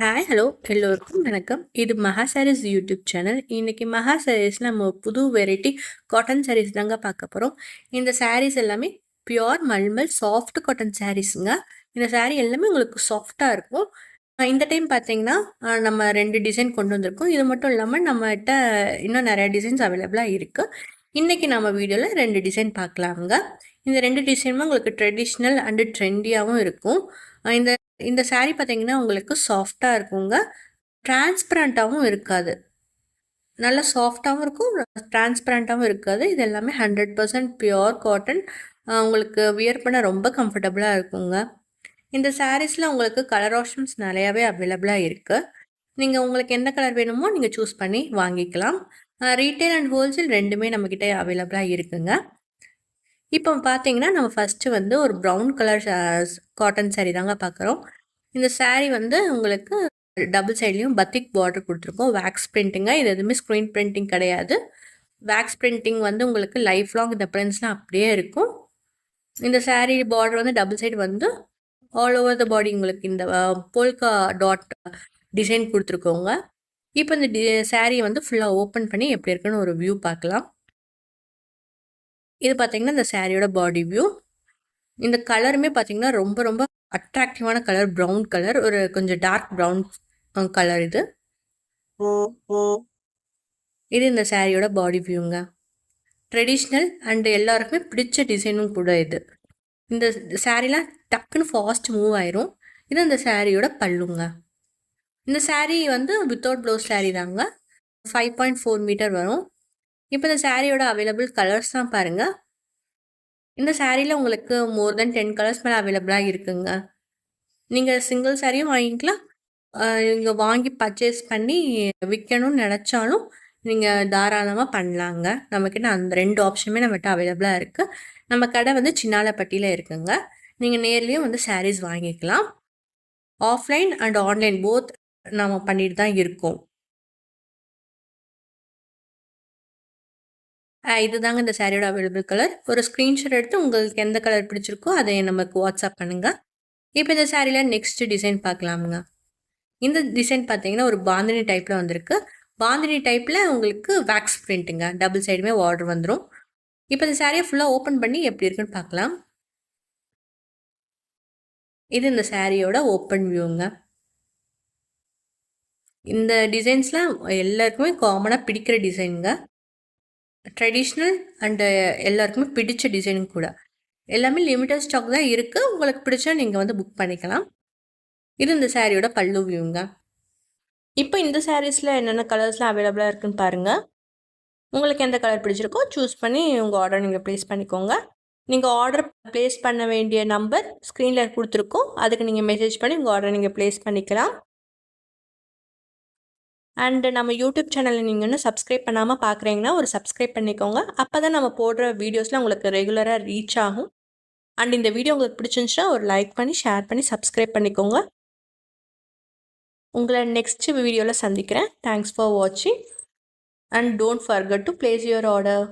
Hi hello எல்லோருக்கும் வணக்கம். இது மகா சாரீஸ் யூடியூப் சேனல். இன்னைக்கு மகா சாரீஸில் நம்ம புது வெரைட்டி காட்டன் சாரீஸ் தாங்க பார்க்க போகிறோம். இந்த சாரீஸ் எல்லாமே பியோர் மல்மல் சாஃப்ட் காட்டன் சாரீஸுங்க. இந்த சாரீ எல்லாமே உங்களுக்கு சாஃப்டாக இருக்கும். இந்த டைம் பார்த்தீங்கன்னா நம்ம 2 டிசைன் கொண்டு வந்திருக்கோம். இது மட்டும் இல்லாமல் நம்மகிட்ட இன்னும் நிறைய டிசைன்ஸ் அவைலபிளாக இருக்குது. இன்றைக்கி நம்ம வீடியோவில் 2 டிசைன் பார்க்கலாங்க. இந்த 2 டிசைனுமே உங்களுக்கு ட்ரெடிஷ்னல் அண்டு ட்ரெண்டியாகவும் இருக்கும். இந்த இந்த சாரீ பார்த்தீங்கன்னா உங்களுக்கு சாஃப்டாக இருக்குங்க. டிரான்ஸ்பரண்ட்டாகவும் இருக்காது. நல்லா சாஃப்டாகவும் இருக்கும், டிரான்ஸ்பரண்ட்டாகவும் இருக்காது. இது எல்லாமே 100% பியோர் காட்டன். உங்களுக்கு வியர் பண்ண ரொம்ப கம்ஃபர்டபுளாக இருக்குங்க. இந்த சாரீஸில் உங்களுக்கு கலர் ஆப்ஷன்ஸ் நிறையாவே அவைலபிளாக இருக்குது. நீங்கள் உங்களுக்கு எந்த கலர் வேணுமோ நீங்கள் சூஸ் பண்ணி வாங்கிக்கலாம். ரீட்டைல் அண்ட் ஹோல்சேல் ரெண்டுமே நம்மக்கிட்ட அவைலபிளாக இருக்குங்க. இப்போ பார்த்தீங்கன்னா நம்ம ஃபஸ்ட்டு வந்து ஒரு ப்ரௌன் கலர் காட்டன் சாரீ தாங்க பார்க்குறோம். இந்த சாரீ வந்து உங்களுக்கு டபுள் சைட்லேயும் பத்திக் பார்டர் கொடுத்துருக்கோம். வேக்ஸ் பிரிண்டிங்க. இது எதுவுமே ஸ்க்ரீன் பிரிண்டிங் கிடையாது. வேக்ஸ் பிரிண்டிங் வந்து உங்களுக்கு லைஃப் லாங் இந்த பிரிண்ட்ஸ்லாம் அப்படியே இருக்கும். இந்த சாரீ பார்டர் வந்து டபுள் சைடு வந்து ஆல் ஓவர் த பாடி உங்களுக்கு இந்த போல்கா டாட் டிசைன் கொடுத்துருக்கோங்க. இப்போ இந்த சாரியை வந்து ஃபுல்லாக ஓப்பன் பண்ணி எப்படி இருக்குன்னு ஒரு வியூ பார்க்கலாம். இது பார்த்தீங்கன்னா இந்த சாரியோட பாடி வியூ. இந்த கலருமே பார்த்தீங்கன்னா ரொம்ப ரொம்ப அட்ராக்டிவான கலர், ப்ரௌன் கலர், ஒரு கொஞ்சம் டார்க் ப்ரௌன் கலர் இது. இது இந்த சாரியோட பாடி வியூங்க. ட்ரெடிஷ்னல் அண்ட் எல்லாருக்குமே பிடிச்ச டிசைனும் கூட இது. இந்த சாரீலாம் டக்குன்னு ஃபாஸ்ட் மூவ் ஆயிரும். இது இந்த சாரியோட பல்லுங்க. இந்த சாரீ வந்து வித்தவுட் ப்ளவுஸ் சாரீ தாங்க. 5.4 மீட்டர் வரும். இப்போ இந்த சாரியோட அவைலபிள் கலர்ஸ்லாம் பாருங்கள். இந்த சாரியில் உங்களுக்கு மோர் தென் 10 கலர்ஸ் மேலே அவைலபிளாக இருக்குங்க. நீங்கள் சிங்கிள் சாரியும் வாங்கிக்கலாம். இங்கே வாங்கி பர்ச்சேஸ் பண்ணி விற்கணும்னு நினச்சாலும் நீங்கள் தாராளமாக பண்ணலாங்க. நம்மக்கிட்ட அந்த 2 ஆப்ஷனுமே நம்மகிட்ட அவைலபிளாக இருக்குது. நம்ம கடை வந்து சின்னாலப்பட்டியில் இருக்குங்க. நீங்கள் நேர்லேயும் வந்து சாரீஸ் வாங்கிக்கலாம். ஆஃப்லைன் அண்ட் ஆன்லைன் போத் நம்ம பண்ணிட்டு தான் இருக்கோம். இதுதாங்க இந்த சாரியோட அவைலபிள் கலர். ஒரு ஸ்க்ரீன்ஷாட் எடுத்து உங்களுக்கு எந்த கலர் பிடிச்சிருக்கோ அதை நமக்கு வாட்ஸ்அப் பண்ணுங்கள். இப்போ இந்த சாரியில் நெக்ஸ்ட் டிசைன் பார்க்கலாமுங்க. இந்த டிசைன் பார்த்தீங்கன்னா ஒரு பாந்தினி டைப்பில் வந்திருக்கு. பாந்தினி டைப்பில் உங்களுக்கு வேக்ஸ் பிரிண்ட்டுங்க. டபுள் சைடுமே பார்டர் வந்துடும். இப்போ இந்த சாரியை ஃபுல்லாக ஓப்பன் பண்ணி எப்படி இருக்குன்னு பார்க்கலாம். இது இந்த சாரியோட ஓப்பன் வியூங்க. இந்த டிசைன்ஸ்லாம் எல்லாருக்குமே காமனாக பிடிக்கிற டிசைனுங்க. ட்ரெடிஷ்னல் அண்டு எல்லாருக்குமே பிடிச்ச டிசைனும் கூட. எல்லாமே லிமிட்டட் ஸ்டாக் தான் இருக்குது. உங்களுக்கு பிடிச்சா நீங்கள் வந்து புக் பண்ணிக்கலாம். இது இந்த சாரியோட பல்லு வியூங்க. இப்போ இந்த சாரீஸில் என்னென்ன கலர்ஸ்லாம் அவைலபிளாக இருக்குன்னு பாருங்கள். உங்களுக்கு எந்த கலர் பிடிச்சிருக்கோ சூஸ் பண்ணி உங்கள் ஆர்டர் நீங்கள் ப்ளேஸ் பண்ணிக்கோங்க. நீங்கள் ஆர்டர் ப்ளேஸ் பண்ண வேண்டிய நம்பர் ஸ்க்ரீனில் கொடுத்துருக்கோம். அதுக்கு நீங்கள் மெசேஜ் பண்ணி உங்கள் ஆர்டர் நீங்கள் ப்ளேஸ் பண்ணிக்கலாம். அண்டு நம்ம யூடியூப் சேனலில் நீங்கள் இன்னும் சப்ஸ்கிரைப் பண்ணாமல் பார்க்குறீங்கன்னா ஒரு சப்ஸ்கிரைப் பண்ணிக்கோங்க. அப்போ தான் நம்ம போடுற வீடியோஸ்லாம் உங்களுக்கு ரெகுலராக ரீச் ஆகும். அண்ட் இந்த வீடியோ உங்களுக்கு பிடிச்சிருந்துச்சுன்னா ஒரு லைக் பண்ணி ஷேர் பண்ணி சப்ஸ்கிரைப் பண்ணிக்கோங்க. உங்களை நெக்ஸ்ட் வீடியோவில் சந்திக்கிறேன். தேங்க்ஸ் ஃபார் வாட்சிங் and don't forget to place your order.